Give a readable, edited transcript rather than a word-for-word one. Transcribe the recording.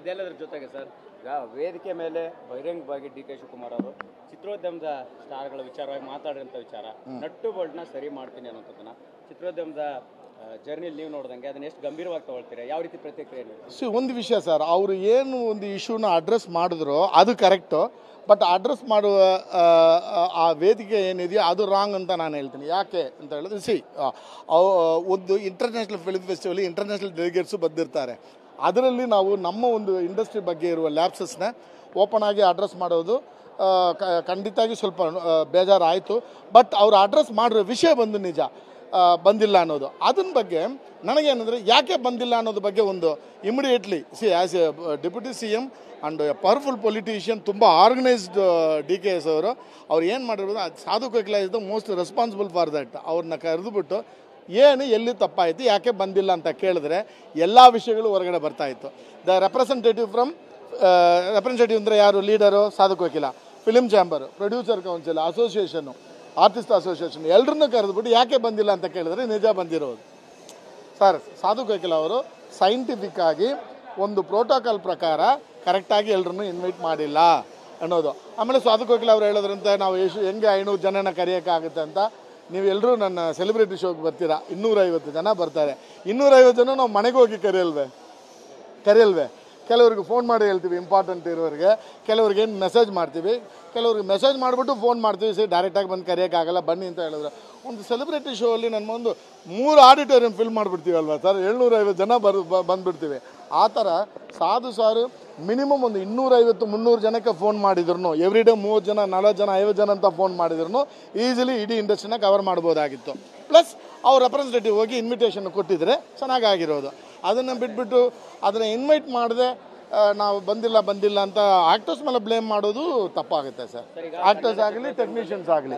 ಇದೆಲ್ಲದರ ಜೊತೆಗೆ ಸರ್ ಈಗ ವೇದಿಕೆ ಮೇಲೆ ಬಹಿರಂಗವಾಗಿ ಡಿ ಕೆ ಶಿವಕುಮಾರ್ ಅವರು ಚಿತ್ರೋದ್ಯಮದ ಸ್ಟಾರ್ಗಳ ವಿಚಾರವಾಗಿ ಮಾತಾಡಿದಂಥ ವಿಚಾರ ನಟ್ಟು ಬೋಲ್ಡ್ನ ಸರಿ ಮಾಡ್ತೀನಿ ಅನ್ನೋಂಥದ್ದನ್ನ ಚಿತ್ರೋದ್ಯಮದ ಜರ್ನಿಲಿ ನೀವು ನೋಡಿದಂಗೆ ಅದನ್ನ ಎಷ್ಟು ಗಂಭೀರವಾಗಿ ತಗೊಳ್ತೀರಾ, ಯಾವ ರೀತಿ ಪ್ರತಿಕ್ರಿಯೆ ನೀಡಿ? ಒಂದು ವಿಷಯ ಸರ್, ಅವರು ಏನು ಒಂದು ಇಶ್ಯೂನ ಅಡ್ರೆಸ್ ಮಾಡಿದ್ರು ಅದು ಕರೆಕ್ಟು, ಬಟ್ ಅಡ್ರೆಸ್ ಮಾಡುವ ಆ ವೇದಿಕೆ ಏನಿದೆಯೋ ಅದು ರಾಂಗ್ ಅಂತ ನಾನು ಹೇಳ್ತೀನಿ. ಯಾಕೆ ಅಂತ ಹೇಳಿದ್ರೆ ಒಂದು ಇಂಟರ್ನ್ಯಾಷನಲ್ ಫಿಲ್ಮ್ ಫೆಸ್ಟಿವಲ್ ಇಂಟರ್ನ್ಯಾಷನಲ್ ಡೆಲಿಗೇಟ್ಸು ಬಂದಿರ್ತಾರೆ. ಅದರಲ್ಲಿ ನಾವು ನಮ್ಮ ಒಂದು ಇಂಡಸ್ಟ್ರಿ ಬಗ್ಗೆ ಇರುವ ಲ್ಯಾಪ್ಸಸ್ನ ಓಪನ್ ಆಗಿ ಅಡ್ರೆಸ್ ಮಾಡೋದು ಖಂಡಿತವಾಗಿ ಸ್ವಲ್ಪ ಬೇಜಾರಾಯಿತು. ಬಟ್ ಅವರು ಅಡ್ರೆಸ್ ಮಾಡಿರೋ ವಿಷಯ ಬಂದು ನಿಜ ಬಂದಿಲ್ಲ ಅನ್ನೋದು. ಅದನ್ನ ಬಗ್ಗೆ ನನಗೇನಂದರೆ ಯಾಕೆ ಬಂದಿಲ್ಲ ಅನ್ನೋದ್ರ ಬಗ್ಗೆ ಒಂದು immediately as a deputy CM and a powerful politician, ತುಂಬ ಆರ್ಗನೈಸ್ಡ್ DKS ಅವ್ರು ಏನು ಮಾಡಿರ್ಬೋದು, Sadhu Kokila is the most responsible for that. ಅವ್ರನ್ನ ಕರೆದುಬಿಟ್ಟು ಏನು ಎಲ್ಲಿ ತಪ್ಪಾಯಿತು, ಯಾಕೆ ಬಂದಿಲ್ಲ ಅಂತ ಕೇಳಿದ್ರೆ ಎಲ್ಲ ವಿಷಯಗಳು ಹೊರಗಡೆ ಬರ್ತಾಯಿತ್ತು. ದ ರೆಪ್ರೆಸೆಂಟೇಟಿವ್ ಅಂದರೆ ಯಾರು leader, Sadhu Kokila, film chamber, producer council, ಅಸೋಸಿಯೇಷನ್ನು, ಆರ್ಟಿಸ್ಟ್ ಅಸೋಸಿಯೇಷನ್ ಎಲ್ಲರನ್ನೂ ಕರೆದುಬಿಟ್ಟು ಯಾಕೆ ಬಂದಿಲ್ಲ ಅಂತ ಕೇಳಿದ್ರೆ ನಿಜ ಬಂದಿರೋದು ಸರ್. ಸಾಧು ಕೋಕಿಲ ಅವರು ಸೈಂಟಿಫಿಕ್ ಆಗಿ ಒಂದು ಪ್ರೋಟೋಕಾಲ್ ಪ್ರಕಾರ ಕರೆಕ್ಟಾಗಿ ಎಲ್ಲರನ್ನೂ ಇನ್ವೈಟ್ ಮಾಡಿಲ್ಲ ಅನ್ನೋದು. ಆಮೇಲೆ ಸಾಧು ಕೋಕಿಲ ಅವ್ರು ಹೇಳೋದ್ರಂತೆ ನಾವು ಹೆಂಗೆ 500 ಜನನ ಕರೆಯೋಕ್ಕಾಗುತ್ತೆ ಅಂತ. ನೀವೆಲ್ಲರೂ ನನ್ನ ಸೆಲೆಬ್ರಿಟಿ ಶೋಗೆ ಬರ್ತೀರಾ, 250 ಜನ ಬರ್ತಾರೆ. 250 ಜನ ನಾವು ಮನೆಗೆ ಹೋಗಿ ಕರೆಯಲ್ವೇ? ಕೆಲವ್ರಿಗೆ ಫೋನ್ ಮಾಡಿ ಹೇಳ್ತೀವಿ ಇಂಪಾರ್ಟೆಂಟ್ ಇರೋರಿಗೆ, ಕೆಲವ್ರಿಗೆ ಏನು ಮೆಸೇಜ್ ಮಾಡ್ತೀವಿ, ಕೆಲವ್ರಿಗೆ ಮೆಸೇಜ್ ಮಾಡಿಬಿಟ್ಟು ಫೋನ್ ಮಾಡ್ತೀವಿ, ಡೈರೆಕ್ಟಾಗಿ ಬಂದು ಕರೆಯೋಕ್ಕಾಗಲ್ಲ ಬನ್ನಿ ಅಂತ ಹೇಳಿದ್ರು. ಒಂದು ಸೆಲೆಬ್ರಿಟಿ ಶೋ ಅಲ್ಲಿ ನನ್ನ ಒಂದು 3 ಆಡಿಟೋರಿಯಂ ಫಿಲ್ ಮಾಡಿಬಿಡ್ತೀವಲ್ವ ಸರ್, 750 ಜನ ಬಂದುಬಿಡ್ತೀವಿ. ಆ ಥರ ಸಾಧು ಸಾರು ಮಿನಿಮಮ್ ಒಂದು 250-300 ಜನಕ್ಕೆ ಫೋನ್ ಮಾಡಿದ್ರು, ಎವ್ರಿ ಡೇ 30 ಜನ 40 ಜನ 50 ಜನ ಅಂತ ಫೋನ್ ಮಾಡಿದ್ರು ಈಸಿಲಿ ಇಡೀ ಇಂಡಸ್ಟ್ರಿನ ಕವರ್ ಮಾಡ್ಬೋದಾಗಿತ್ತು. ಪ್ಲಸ್ ಅವ್ರ ರೆಪ್ರೆಸೆಂಟೇಟಿವ್ ಹೋಗಿ ಇನ್ವಿಟೇಷನ್ ಕೊಟ್ಟಿದ್ರೆ ಚೆನ್ನಾಗಾಗಿರೋದು. ಅದನ್ನು ಬಿಟ್ಬಿಟ್ಟು ಅದನ್ನು ಇನ್ವೈಟ್ ಮಾಡದೆ ನಾವು ಬಂದಿಲ್ಲ ಅಂತ ಆ್ಯಕ್ಟರ್ಸ್ ಮೇಲೆ ಬ್ಲೇಮ್ ಮಾಡೋದು ತಪ್ಪಾಗುತ್ತೆ ಸರ್. ಆ್ಯಕ್ಟರ್ಸ್ ಆಗಲಿ ಟೆಕ್ನಿಷಿಯನ್ಸ್ ಆಗಲಿ.